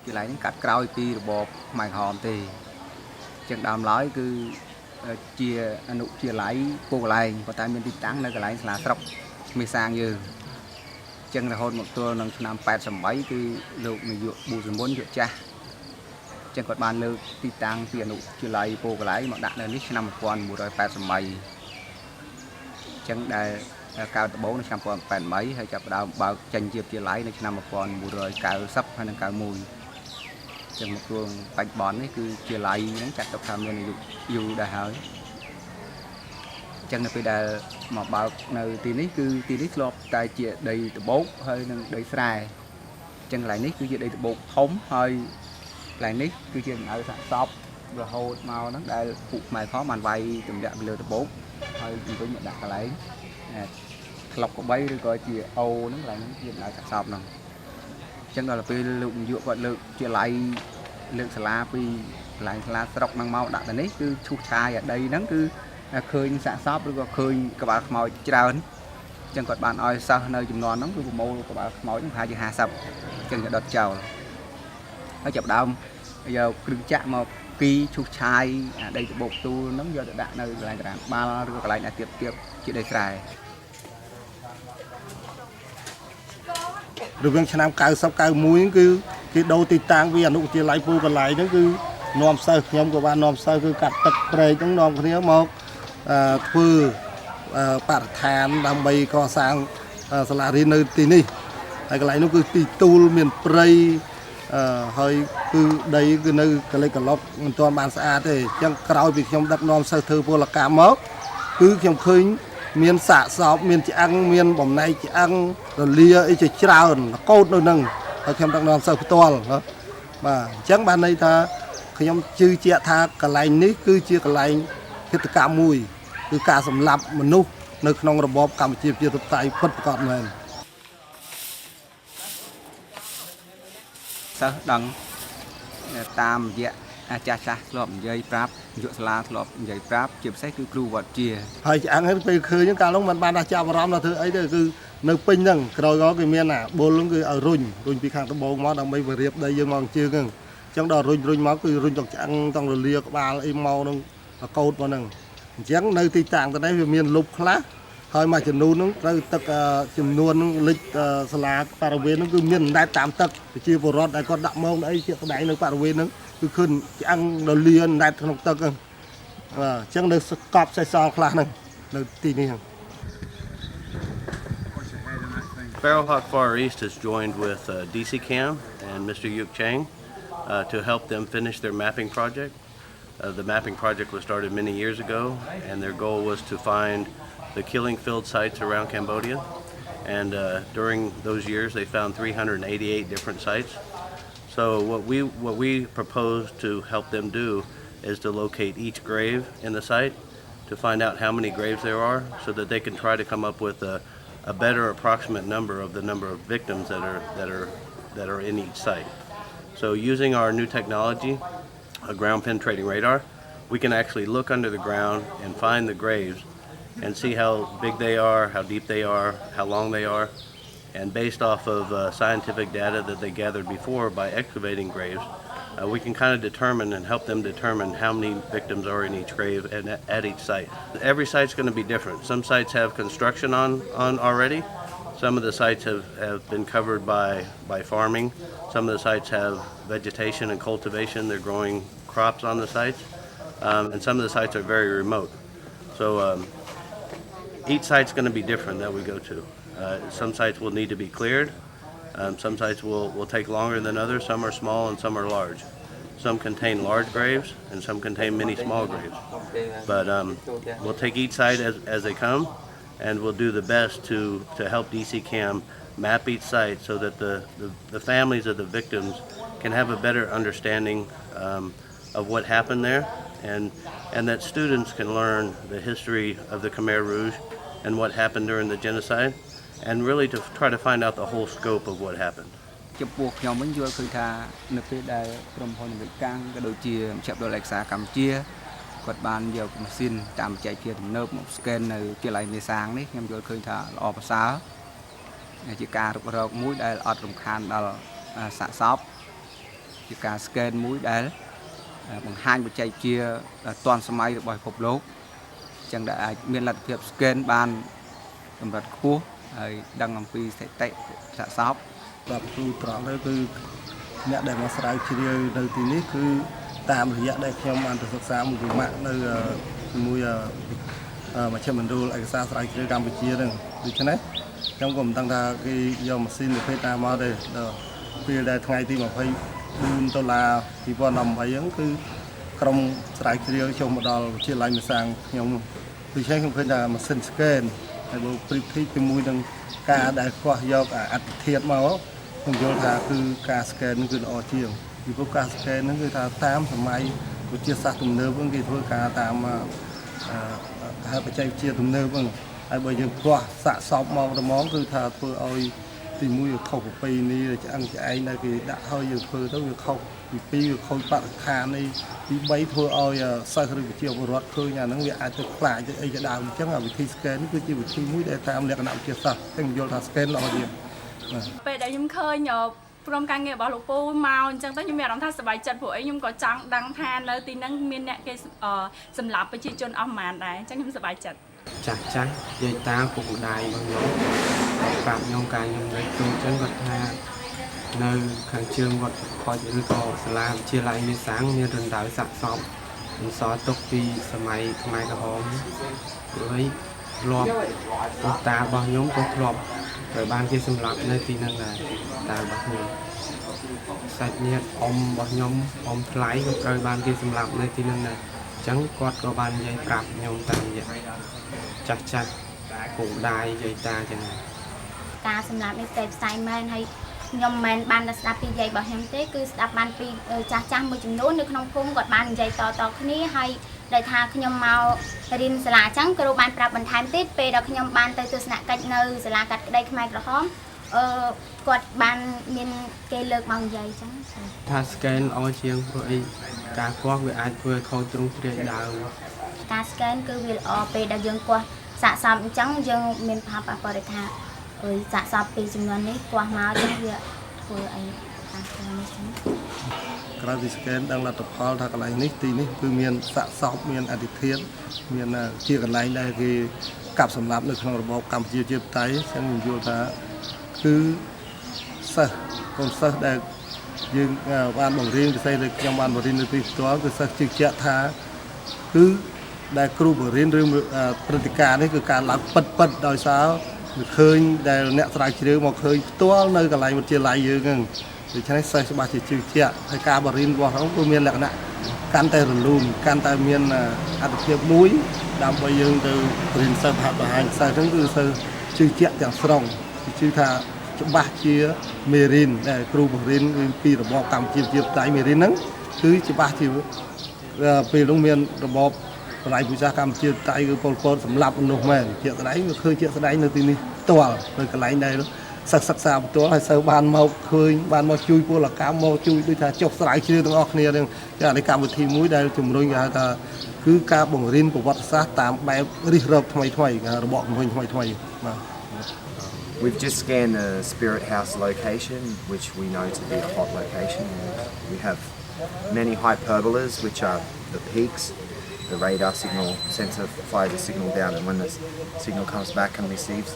ជាឡៃនេះកាត់ក្រោយពីរបបខ្មែរក្រហមទេចឹងដើមឡើយគឺជាអនុជាឡៃពូកន្លែងប៉ុន្តែមានទីតាំងនៅកន្លែងសាលាស្រុកមេសាងយើងចឹងរហូតមកទល់នឹងឆ្នាំ88គឺលោកនាយកប៊ូសមុនយកចាស់ចឹងគាត់បានលើកទីតាំងពីអនុជាឡៃពូកន្លែងមកដាក់នៅនេះឆ្នាំ1988ចឹងដែលកើតដំបូងនៅឆ្នាំ1988ហើយចាប់ផ្ដើមបើកចេញជាវិទ្យាល័យនៅឆ្នាំ1990ហើយនិង91ចឹងមកទល់បច្ចុប្បន្ននេះគឺជាឡៃហ្នឹងចាត់ទុកថាមានអាយុយូរដែរហើយចឹងនៅពេលដែលមកបើកនៅទីនេះគឺទីនេះធ្លាប់តែជាដីត្បូងហើយនិងដីស្រែចឹងកន្លែងនេះគឺជាដីត្បូងធំហើយកន្លែងនេះគឺជាដំណើរសាកសពរហូតមកហ្នឹងដែលពួកខ្មែរផងបានវាយទម្លាក់ពីលើត្បូងហើយពីវិញមកដាក់កន្លែងក្លុកកបីឬក៏ជាអូហ្នឹងកន្លែងហ្នឹងជាដំណើរសាកសពហ្នឹងចឹងដល់ពេលលោកនាយកគាត់លើកជាឡៃលើកសាលាពីកន្លែងសាលាស្រុកហ្នឹងមកដាក់ទៅនេះគឺឈូសឆាយដីហ្នឹងគឺឃើញសាកសពឬក៏ឃើញក្បាលខ្មោចច្រើនចឹងគាត់បានឲ្យសិស្សនៅចំនួនហ្នឹងគឺប្រមូលក្បាលខ្មោចហ្នឹងប្រហែលជា50ចឹងគេដុតចោលហើយចាប់ដើមយកគ្រឿងចាក់មកគីឈូសឆាយដីត្បូងទូលហ្នឹងយកទៅដាក់នៅកន្លែងតារាងបាល់ឬក៏កន្លែងណាទៀតជាដីស្រែរវាងឆ្នាំ90 91គឺគេដូរទីតាំងពីអនុវិទ្យាល័យពូកន្លែងហ្នឹងគឺនាំសិស្សខ្ញុំក៏បាននាំសិស្សគឺកាត់ទឹកព្រែកហ្នឹងនាំគ្នាមកធ្វើបរិស្ថានដើម្បីកសាងសាលារៀននៅទីនេះហើយកន្លែងនោះគឺទីទូលមានព្រៃហើយគឺដីគឺនៅកលិចកឡុកមិនទាន់បានស្អាតទេអញ្ចឹងក្រោយពីខ្ញុំដឹកនាំសិស្សធ្វើពលកម្មមកគឺខ្ញុំឃើញមានសាកសពមានឆ្អឹងមានបំណែកឆ្អឹងរលាអីជាច្រើនកោតនៅនឹងហើយខ្ញុំដឹកនាំសិស្សផ្ទាល់បាទអញ្ចឹងបានន័យថាខ្ញុំជឿជាក់ថាកន្លែងនេះគឺជាកន្លែងហេតុកម្មមួយគឺការសម្លាប់មនុស្សនៅក្នុងរបបកម្ពុជាប្រជាធិបតេយ្យពិតប្រាកដមែនសិស្សដឹងតាមរយៈអាចារ្យចាស់ធ្លាប់និយាយប្រាប់នាយកសាលាធ្លាប់និយាយប្រាប់ជាពិសេសគឺគ្រូវត្តជាហើយឆ្អឹងហ្នឹងពេលឃើញហ្នឹងកាលនោះមិនបានចាប់អារម្មណ៍ថាធ្វើអីទេគឺនៅពេញហ្នឹងក្រោយក៏គេមានបុលហ្នឹងគឺឲ្យរុញពីខាងត្បូងមកដើម្បីវារៀបដីយើងមកជើងហ្នឹងអញ្ចឹងដល់រុញមកគឺរុញទាំងឆ្អឹងទាំងរលាក្បាលអីមកហ្នឹងកោតមកហ្នឹងអញ្ចឹងនៅទីតាំងទៅនេះវាមានលុបខ្លះហើយមួយចំនួនហ្នឹងត្រូវទឹកចំនួនហ្នឹងលិចសាលាបរិវេណហ្នឹងគឺមានអណ្ដែតតាមទឹកប្រជាពលរដ្ឋដែលគាត់ដាក់មកអីជាស្ដែងនៅបរិវេណហ្នឹងគឺឃើញឆ្អឹងរលាអណ្ដែតក្នុងទឹកហ្នឹងបាទអញ្ចឹងនៅកប់សេះសល់ខ្លះហ្នឹងនៅទីនេះហ្នឹងSparrowhawk Far East has joined with DCCAM and Mr. Yuk Chang to help them finish their mapping project. The mapping project was started many years ago, and their goal was to find the killing field sites around Cambodia. And during those years, they found 388 different sites. So what we propose to help them do is to locate each grave in the site, to find out how many graves there are, so that they can try to come up with a better approximate number of the number of victims that are in each site. So using our new technology, a ground penetrating radar, we can actually look under the ground and find the graves and see how big they are, how deep they are, how long they are. And based off of scientific data that they gathered before by excavating graves, we can kind of determine and help them determine how many victims are in each grave and at each site. Every site's going to be different. Some sites have construction on already. Some of the sites have been covered by farming. Some of the sites have vegetation and cultivation. They're growing crops on the sites. And some of the sites are very remote. So each site's going to be different that we go to. Some sites will need to be cleared. Some sites will take longer than others. Some are small and some are large. Some contain large graves and some contain many small graves. But we'll take each site as they come, and we'll do the best to help DCCAM map each site so that the families of the victims can have a better understanding of what happened there, and that students can learn the history of the Khmer Rouge and what happened during the genocide, and really to try to find out the whole scope of what happened. ចំពោះខ្ញុំវិញយល់ឃើញថានៅពេលដែលក្រុមហ៊ុនអមេរិកកាំងក៏ដូចជាមជ្ឈមណ្ឌលឯកសារកម្ពុជាគាត់បានយកម៉ាស៊ីនតាមបច្ចេកវិទ្យាទំនើបមក scan នៅទីកន្លែងមេសាងនេះខ្ញុំយល់ឃើញថាល្អប្រសើរជាការរុករកមួយដែលអត់រំខានដល់សាកសព ជាការ scan មួយដែលបង្ហាញបច្ចេកវិទ្យាទាន់សម័យរបស់ពិភពលោកអញ្ចឹងដែលអាចមានលទ្ធភាព scan បានកម្រិតខ្ពស់ហើយដឹងអំពីស្ថិតិសាកសព បាទគ្រូត្រង់ទៅគឺអ្នកដែលមកស្រាវជ្រាវនៅទីនេះគឺតាមរយៈដែលខ្ញុំបានទៅសិក្សាមួយម៉ាក់នៅជាមួយមជ្ឈមណ្ឌលឯកសារស្រាវជ្រាវកម្ពុជាហ្នឹងដូច្នេះខ្ញុំក៏មិនដឹងថាគេយកម៉ាស៊ីនប្រភេទណាមកទេដល់ពេលដែលថ្ងៃទី$24 2018ហ្នឹងគឺក្រុមស្រាវជ្រាវចូលមកដល់វិទ្យាល័យមេសាំងខ្ញុំដូច្នេះខ្ញុំឃើញថាម៉ាស៊ីន scan ហើយបើប្រៀបធៀបជាមួយនឹងការដែលកោះយកអត្ថធាតុមកខ្ញុំយល់ថាគឺការ scan នេះគឺល្អជាងពីព្រោះការ scan ហ្នឹងគឺថាតាមសម័យវិទ្យាសាស្ត្រទំនើបហ្នឹងគេធ្វើការតាមបច្ចេកវិទ្យាទំនើបហ្នឹងហើយបើយើងកោះសាកសពមកត្មងគឺថាធ្វើឲ្យទីមួយវាខុសប្រពៃណីឆ្អឹងឆ្អែងដែលគេដាក់ឲ្យយើងធ្វើទៅវាខុសទី2វាខូចបរិស្ថាននេះទី3ធ្វើឲ្យសិស្សឬប្រជាពលរដ្ឋឃើញអាហ្នឹងវាអាចទៅខ្លាចទៅអីជាដើមអញ្ចឹងវិធី scan នេះគឺជាវិធីមួយដែលតាមលក្ខណៈវិទ្យាសាស្ត្រខ្ញុំយល់ថា scan ល្អជាងពេលដែលខ្ញុំឃើញក្រុមការងាររបស់លោកពូមកអញ្ចឹងទៅខ្ញុំមានអារម្មណ៍ថាសប្បាយចិត្តព្រោះអីខ្ញុំក៏ចង់ដឹងថានៅទីហ្នឹងមានអ្នកគេសម្លាប់ប្រជាជនអស់ប៉ុន្មានដែរអញ្ចឹងខ្ញុំសប្បាយចិត្តចាស់យាយតាពុកម្ដាយរបស់ខ្ញុំប្រាប់ខ្ញុំកាលខ្ញុំនៅចូលចឹងគាត់ថានៅខាងជើងវត្តខូចឬក៏សាលាវិទ្យាល័យមេសាំងមានរណ្ដៅសាកសពបន្សល់ទុកពីសម័យខ្មែរក្រហមព្រោះឲ្យធ្លាប់ពុកតារបស់ខ្ញុំក៏ធ្លាប់ត្រូវបានគេសម្លាប់នៅទីហ្នឹងដែរតារបស់ខ្ញុំសាច់ញាតិអ៊ំរបស់ខ្ញុំអ៊ំថ្លៃក៏ត្រូវបានគេសម្លាប់នៅទីហ្នឹងដែរអញ្ចឹងគាត់ក៏បាននិយាយប្រាប់ខ្ញុំតាមរយៈចាស់ពុកម្ដាយយាយតាចឹងការសម្លាប់នេះផ្ទៃផ្សាយមែនហើយខ្ញុំមិនបានស្ដាប់ពីយាយរបស់ខ្ញុំទេគឺស្ដាប់បានពីចាស់មួយចំនួននៅក្នុងភូមិគាត់បាននិយាយតគ្នាហើយដែលថាខ្ញុំមករៀនសាលាអញ្ចឹងគ្រូបានប្រាប់បន្ថែមទៀតពេលដែលខ្ញុំបានទៅទស្សនកិច្ចនៅសាលាកាត់ក្តីខ្មែរក្រហមគាត់បានមានគេលើកមកនិយាយអញ្ចឹងថា scan ល្អជាងព្រោះអីការកោះវាអាចធ្វើឲ្យខូចទ្រង់ទ្រាយដើមការ scan គឺវាល្អពេលដែលយើងកោះសាកសពអញ្ចឹងយើងមានផលប៉ះពាល់ថាសាកសពពីចំនួននេះកោះមកចឹងវាធ្វើអីខាងក្រៅនេះចឹងក្រៅពី scan ដឹងលទ្ធផលថាកន្លែងនេះទីនេះគឺមានសាកសពមានអតិធាតុមានជាកន្លែងដែលគេកាប់សម្លាប់នៅក្នុងរបបកម្ពុជាជាបតៃចឹងខ្ញុំយល់ថាគឺសិស្សកូនសិស្សដែលយើងបានបង្រៀនពិសេសលើខ្ញុំបានបង្រៀននៅទីផ្ទាល់គឺសិស្សជឿជាក់ថាគឺដែលគ្រូបង្រៀនឬព្រឹត្តិការណ៍នេះគឺការឡើងពិតដោយសារឃើញដែលអ្នកស្រាវជ្រាវមកឃើញផ្ទាល់នៅកន្លែងវិទ្យាល័យយើងហ្នឹងដូច្នេះសិស្សច្បាស់ជាជឿជាក់ហើយការបង្រៀនរបស់เขาគឺមានលក្ខណៈកាន់តែរលូនកាន់តែមានអត្ថប្រយោជន៍មួយដើម្បីយើងទៅរៀនសិស្សហាត់បង្ហាញសិស្សហ្នឹងគឺសិស្សជឿជាក់ទាំងស្រុងជឿថាច្បាស់ជាមេរៀនដែលគ្រូបង្រៀនពីរបបកម្ពុជាជាបតៃមេរៀនហ្នឹងគឺច្បាស់ជាពេលនោះមានរបបបល័យវិសាកម្ពុជាតៃគឺពលពតសម្លាប់មនុស្សមែនជាក់ស្ដែងវាឃើញជាក់ស្ដែងនៅទីនេះផ្ទាល់នៅកន្លែងដែលសិក្សាផ្ទាល់ហើយសូវបានមកឃើញបានមកជួយពលកម្មមកជួយដូចថាចុះស្រាវជ្រាវទាំងអស់គ្នានឹងអានេះកម្មវិធីមួយដែលជំរុញគេហៅថាគឺការបង្រៀនប្រវត្តិសាស្ត្រតាមបែបរិះរកថ្មីរបបថ្មីបាទ We've just scanned the Spirit House location, which we know to be a hot location. We have many hyperbolas, which are the peaks. The radar signal sensor fires a signal down, and when the signal comes back and receives,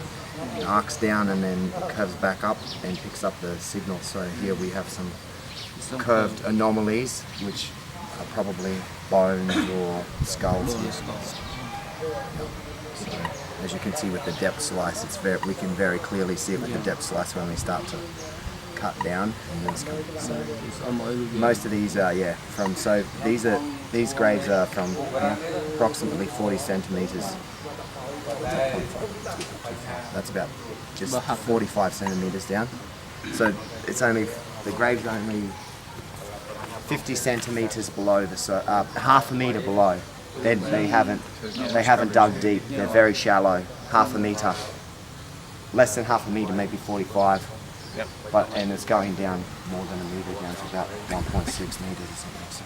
it arcs down and then it curves back up and picks up the signal. So here we have some curved anomalies, which are probably bones or skulls here. So, as you can see with the depth slice, we can very clearly see it with the depth slice when we start to cut down. And so most of these are these graves are from approximately 40 centimeters. That's about just 45 centimeters down. So the grave's only 50 centimeters below half a meter below. They haven't dug deep. They're very shallow, half a meter, less than half a meter, maybe 45. Yep. And it's going down more than a meter down to about 1.6 meters or something. So.